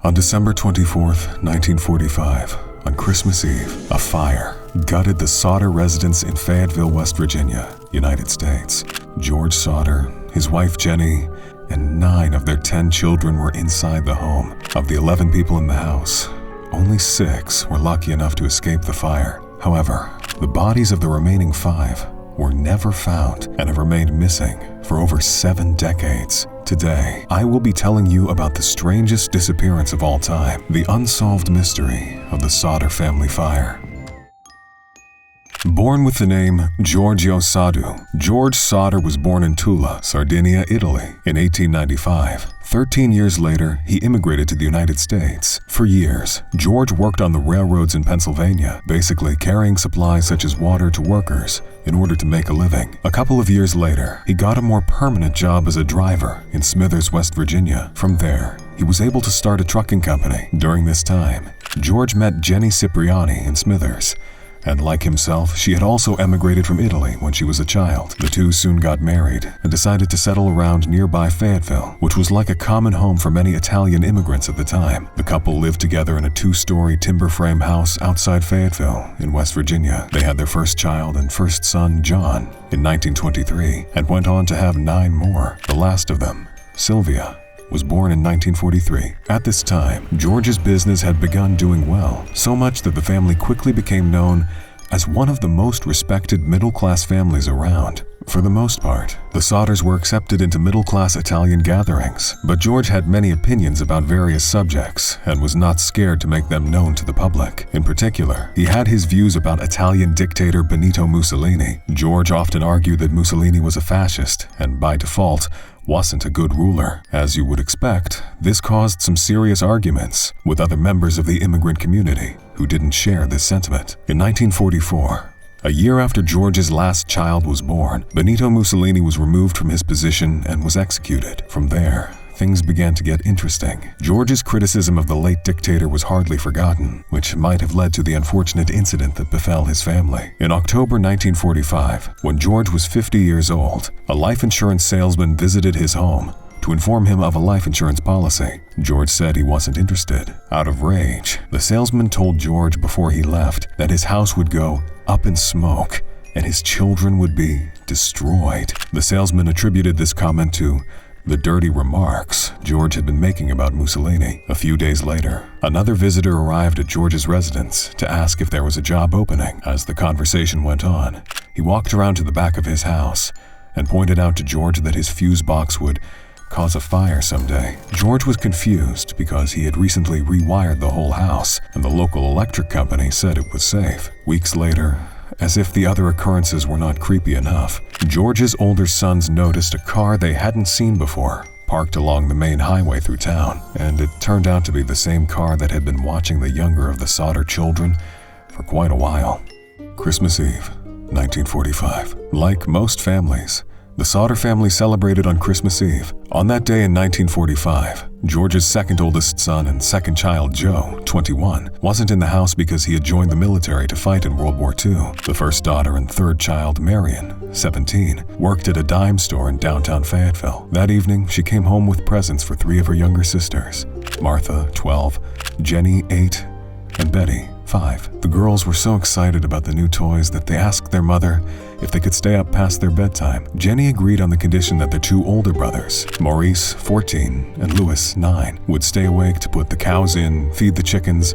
On December 24th, 1945, on Christmas Eve, a fire gutted the Sauter residence in Fayetteville, West Virginia, United States. George Sauter, his wife Jenny, and 9 of their 10 children were inside the home. Of the 11 people in the house, only 6 were lucky enough to escape the fire. However, the bodies of the remaining 5 were never found and have remained missing for over 7 decades. Today, I will be telling you about the strangest disappearance of all time, the unsolved mystery of the Sauter family fire. Born with the name Giorgio Sadu, George Sauter was born in Tula, Sardinia, Italy, in 1895. 13 years later, he immigrated to the United States. For years, George worked on the railroads in Pennsylvania, basically carrying supplies such as water to workers in order to make a living. A couple of years later, he got a more permanent job as a driver in Smithers, West Virginia. From there, he was able to start a trucking company. During this time, George met Jenny Cipriani in Smithers, and like himself, she had also emigrated from Italy when she was a child. The two soon got married and decided to settle around nearby Fayetteville, which was like a common home for many Italian immigrants at the time. The couple lived together in a 2-story timber frame house outside Fayetteville in West Virginia. They had their first child and first son, John, in 1923, and went on to have 9 more. The last of them, Sylvia, was born in 1943. At this time, George's business had begun doing well, so much that the family quickly became known as one of the most respected middle-class families around. For the most part, the Sauters were accepted into middle-class Italian gatherings, but George had many opinions about various subjects and was not scared to make them known to the public. In particular, he had his views about Italian dictator Benito Mussolini. George often argued that Mussolini was a fascist and, by default, wasn't a good ruler. As you would expect, this caused some serious arguments with other members of the immigrant community who didn't share this sentiment. In 1944, a year after George's last child was born, Benito Mussolini was removed from his position and was executed. From there, things began to get interesting. George's criticism of the late dictator was hardly forgotten, which might have led to the unfortunate incident that befell his family. In October 1945, when George was 50 years old, a life insurance salesman visited his home to inform him of a life insurance policy. George said he wasn't interested. Out of rage, the salesman told George before he left that his house would go up in smoke and his children would be destroyed. The salesman attributed this comment to the dirty remarks George had been making about Mussolini. A few days later, another visitor arrived at George's residence to ask if there was a job opening. As the conversation went on, he walked around to the back of his house and pointed out to George that his fuse box would cause a fire someday. George was confused because he had recently rewired the whole house and the local electric company said it was safe. Weeks later, as if the other occurrences were not creepy enough, George's older sons noticed a car they hadn't seen before parked along the main highway through town, and it turned out to be the same car that had been watching the younger of the Sauter children for quite a while. Christmas Eve, 1945. Like most families, the Sauter family celebrated on Christmas Eve. On that day in 1945, George's second oldest son and second child, Joe, 21, wasn't in the house because he had joined the military to fight in World War II. The first daughter and third child, Marion, 17, worked at a dime store in downtown Fayetteville. That evening, she came home with presents for 3 of her younger sisters, Martha, 12, Jenny, 8, and Betty, 5. The girls were so excited about the new toys that they asked their mother if they could stay up past their bedtime. Jenny agreed on the condition that their 2 older brothers, Maurice, 14, and Louis, 9, would stay awake to put the cows in, feed the chickens,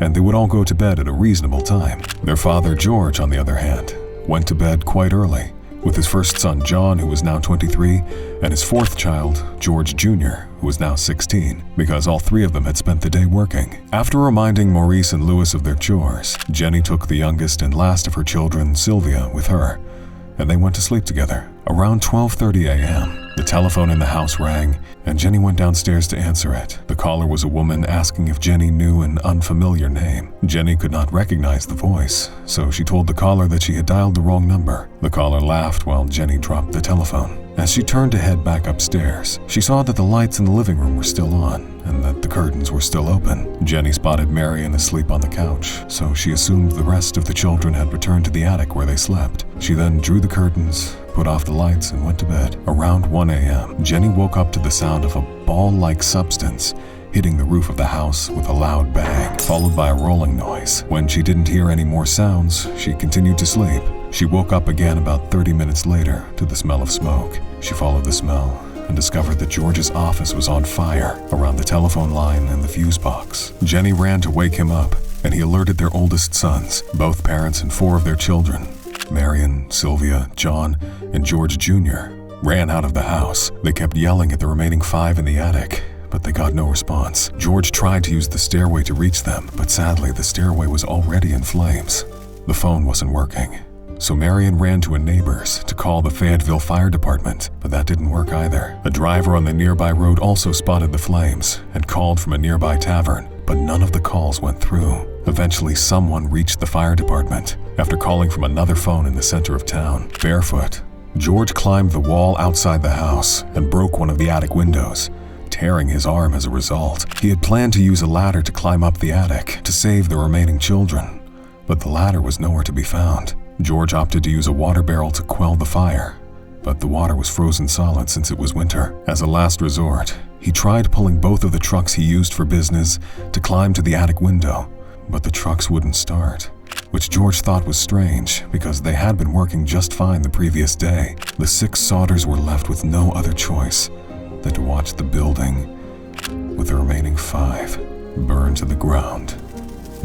and they would all go to bed at a reasonable time. Their father, George, on the other hand, went to bed quite early, with his first son, John, who was now 23, and his 4th child, George Jr., who was now 16, because all 3 of them had spent the day working. After reminding Maurice and Louis of their chores, Jenny took the youngest and last of her children, Sylvia, with her, and they went to sleep together. Around 12:30 a.m., the telephone in the house rang, and Jenny went downstairs to answer it. The caller was a woman asking if Jenny knew an unfamiliar name. Jenny could not recognize the voice, so she told the caller that she had dialed the wrong number. The caller laughed while Jenny dropped the telephone. As she turned to head back upstairs, she saw that the lights in the living room were still on and that the curtains were still open. Jenny spotted Marion asleep on the couch, so she assumed the rest of the children had returned to the attic where they slept. She then drew the curtains, put off the lights, and went to bed. Around 1 a.m., Jenny woke up to the sound of a ball-like substance hitting the roof of the house with a loud bang, followed by a rolling noise. When she didn't hear any more sounds, she continued to sleep. She woke up again about 30 minutes later to the smell of smoke. She followed the smell and discovered that George's office was on fire around the telephone line and the fuse box. Jenny ran to wake him up, and he alerted their oldest sons, both parents and 4 of their children. Marion, Sylvia, John, and George Jr. ran out of the house. They kept yelling at the remaining 5 in the attic, but they got no response. George tried to use the stairway to reach them, but sadly the stairway was already in flames. The phone wasn't working. So Marion ran to a neighbor's to call the Fayetteville Fire Department, but that didn't work either. A driver on the nearby road also spotted the flames and called from a nearby tavern, but none of the calls went through. Eventually, someone reached the fire department after calling from another phone in the center of town. Barefoot, George climbed the wall outside the house and broke one of the attic windows, tearing his arm as a result. He had planned to use a ladder to climb up the attic to save the remaining children, but the ladder was nowhere to be found. George opted to use a water barrel to quell the fire, but the water was frozen solid since it was winter. As a last resort, he tried pulling both of the trucks he used for business to climb to the attic window, but the trucks wouldn't start, which George thought was strange because they had been working just fine the previous day. The 6 Sodders were left with no other choice than to watch the building, with the remaining 5, burn to the ground,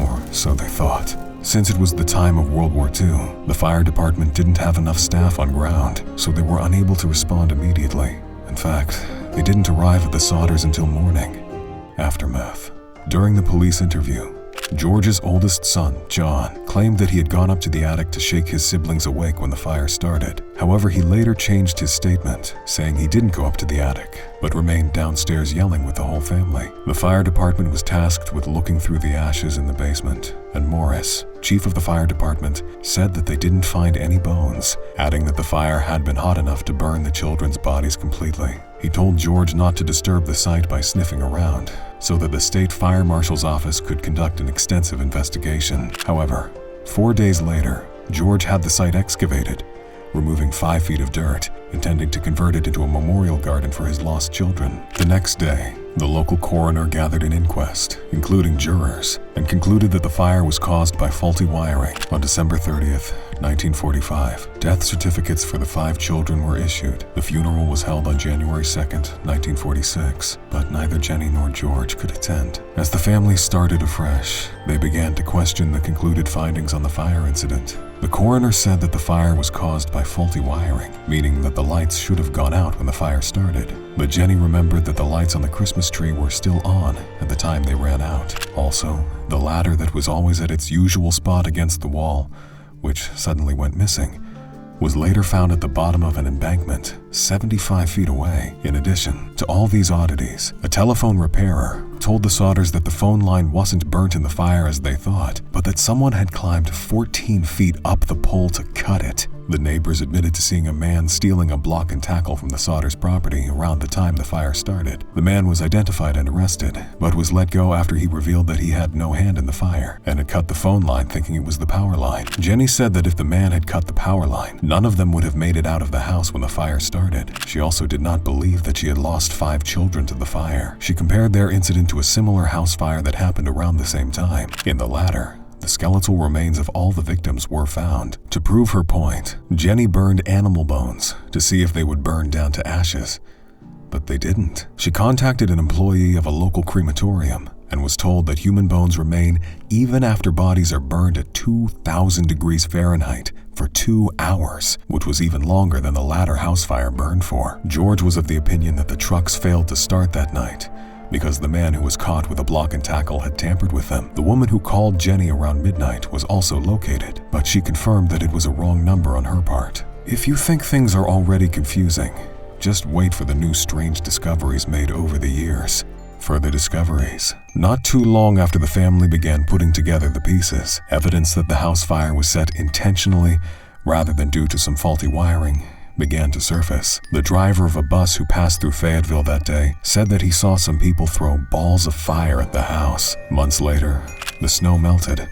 or so they thought. Since it was the time of World War II, the fire department didn't have enough staff on ground, so they were unable to respond immediately. In fact, they didn't arrive at the Sodders until morning. Aftermath. During the police interview, George's oldest son, John, claimed that he had gone up to the attic to shake his siblings awake when the fire started. However, he later changed his statement, saying he didn't go up to the attic, but remained downstairs yelling with the whole family. The fire department was tasked with looking through the ashes in the basement, and Morris, chief of the fire department, said that they didn't find any bones, adding that the fire had been hot enough to burn the children's bodies completely. He told George not to disturb the site by sniffing around, so that the state fire marshal's office could conduct an extensive investigation. However, 4 days later, George had the site excavated, removing 5 feet of dirt, intending to convert it into a memorial garden for his lost children. The next day, the local coroner gathered an inquest, including jurors, and concluded that the fire was caused by faulty wiring. On December 30th, 1945, death certificates for the 5 children were issued. The funeral was held on January 2nd, 1946, but neither Jenny nor George could attend. As the family started afresh, they began to question the concluded findings on the fire incident. The coroner said that the fire was caused by faulty wiring, meaning that the lights should have gone out when the fire started. But Jenny remembered that the lights on the Christmas tree were still on at the time they ran out. Also, the ladder that was always at its usual spot against the wall, which suddenly went missing, was later found at the bottom of an embankment 75 feet away. In addition to all these oddities, a telephone repairer told the Sodders that the phone line wasn't burnt in the fire as they thought, but that someone had climbed 14 feet up the pole to cut it. The neighbors admitted to seeing a man stealing a block and tackle from the Sodders' property around the time the fire started. The man was identified and arrested, but was let go after he revealed that he had no hand in the fire and had cut the phone line thinking it was the power line. Jenny said that if the man had cut the power line, none of them would have made it out of the house when the fire started. She also did not believe that she had lost 5 children to the fire. She compared their incident to a similar house fire that happened around the same time. In the latter, the skeletal remains of all the victims were found. To prove her point, Jenny burned animal bones to see if they would burn down to ashes, but they didn't. She contacted an employee of a local crematorium and was told that human bones remain even after bodies are burned at 2,000 degrees Fahrenheit for 2 hours, which was even longer than the latter house fire burned for. George was of the opinion that the trucks failed to start that night because the man who was caught with a block and tackle had tampered with them. The woman who called Jenny around midnight was also located, but she confirmed that it was a wrong number on her part. If you think things are already confusing, just wait for the new strange discoveries made over the years. Further discoveries. Not too long after the family began putting together the pieces, evidence that the house fire was set intentionally rather than due to some faulty wiring began to surface. The driver of a bus who passed through Fayetteville that day said that he saw some people throw balls of fire at the house. Months later, the snow melted,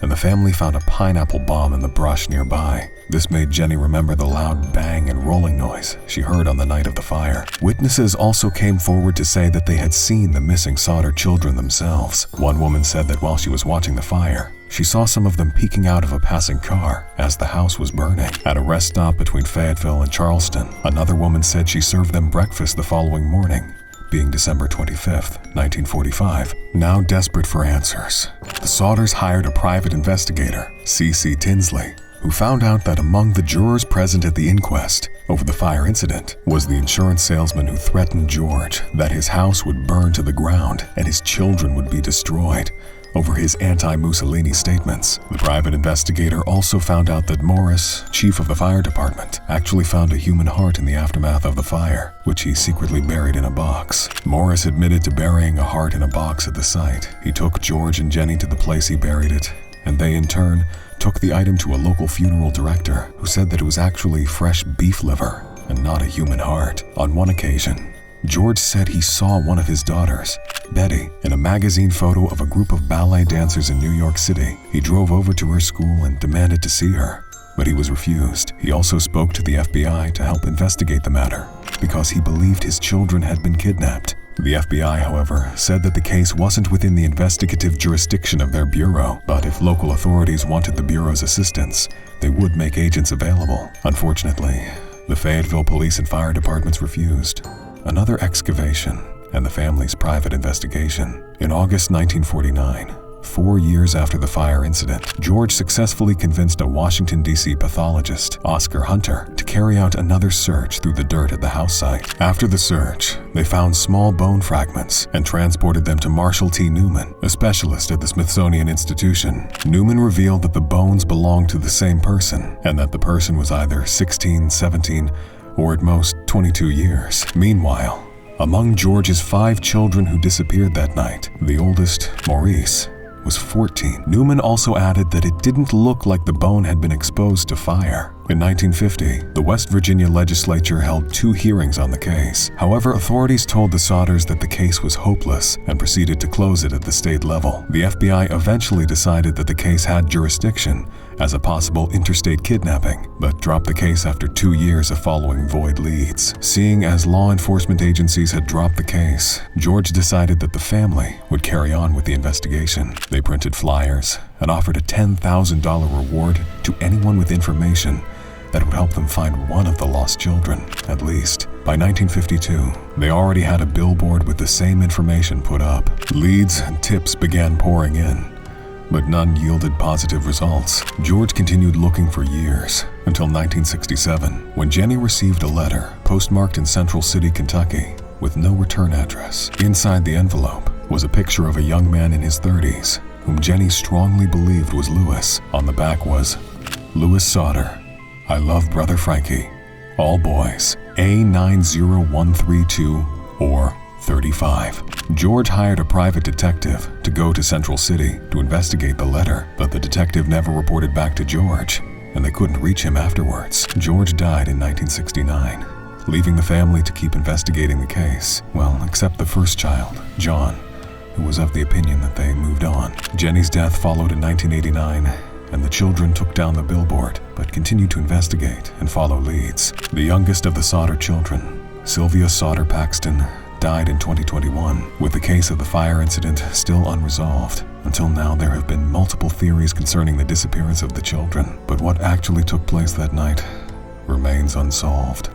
and the family found a pineapple bomb in the brush nearby. This made Jenny remember the loud bang and rolling noise she heard on the night of the fire. Witnesses also came forward to say that they had seen the missing Sodder children themselves. One woman said that while she was watching the fire, she saw some of them peeking out of a passing car as the house was burning. At a rest stop between Fayetteville and Charleston, another woman said she served them breakfast the following morning, being December 25th, 1945. Now desperate for answers, the Sodders hired a private investigator, C.C. Tinsley, who found out that among the jurors present at the inquest over the fire incident was the insurance salesman who threatened George that his house would burn to the ground and his children would be destroyed over his anti-Mussolini statements. The private investigator also found out that Morris, chief of the fire department, actually found a human heart in the aftermath of the fire, which he secretly buried in a box. Morris admitted to burying a heart in a box at the site. He took George and Jenny to the place he buried it, and they in turn took the item to a local funeral director who said that it was actually fresh beef liver and not a human heart. On one occasion, George said he saw one of his daughters, Betty, in a magazine photo of a group of ballet dancers in New York City. He drove over to her school and demanded to see her, but he was refused. He also spoke to the FBI to help investigate the matter because he believed his children had been kidnapped. The FBI, however, said that the case wasn't within the investigative jurisdiction of their bureau, but if local authorities wanted the bureau's assistance, they would make agents available. Unfortunately, the Fayetteville police and fire departments refused. Another excavation and the family's private investigation. In August 1949, 4 years after the fire incident, George successfully convinced a Washington, D.C. pathologist, Oscar Hunter, to carry out another search through the dirt at the house site. After the search, they found small bone fragments and transported them to Marshall T. Newman, a specialist at the Smithsonian Institution. Newman revealed that the bones belonged to the same person and that the person was either 16, 17, or at most 22 years. Meanwhile, among George's 5 children who disappeared that night, the oldest, Maurice, was 14. Newman also added that it didn't look like the bone had been exposed to fire. In 1950, the West Virginia legislature held 2 hearings on the case. However, authorities told the Sodders that the case was hopeless and proceeded to close it at the state level. The FBI eventually decided that the case had jurisdiction as a possible interstate kidnapping, but dropped the case after 2 years of following void leads. Seeing as law enforcement agencies had dropped the case, George decided that the family would carry on with the investigation. They printed flyers and offered a $10,000 reward to anyone with information that would help them find one of the lost children, at least. By 1952, they already had a billboard with the same information put up. Leads and tips began pouring in, but none yielded positive results. George continued looking for years, until 1967, when Jenny received a letter postmarked in Central City, Kentucky, with no return address. Inside the envelope was a picture of a young man in his 30s, whom Jenny strongly believed was Lewis. On the back was, "Lewis Sodder, I love brother Frankie. All boys, A90132 or 35. George hired a private detective to go to Central City to investigate the letter, but the detective never reported back to George, and they couldn't reach him afterwards. George died in 1969, leaving the family to keep investigating the case. Well, except the first child, John, who was of the opinion that they moved on. Jenny's death followed in 1989, and the children took down the billboard, but continued to investigate and follow leads. The youngest of the Sodder children, Sylvia Sodder Paxton, died in 2021, with the case of the fire incident still unresolved. Until now, there have been multiple theories concerning the disappearance of the children, but what actually took place that night remains unsolved.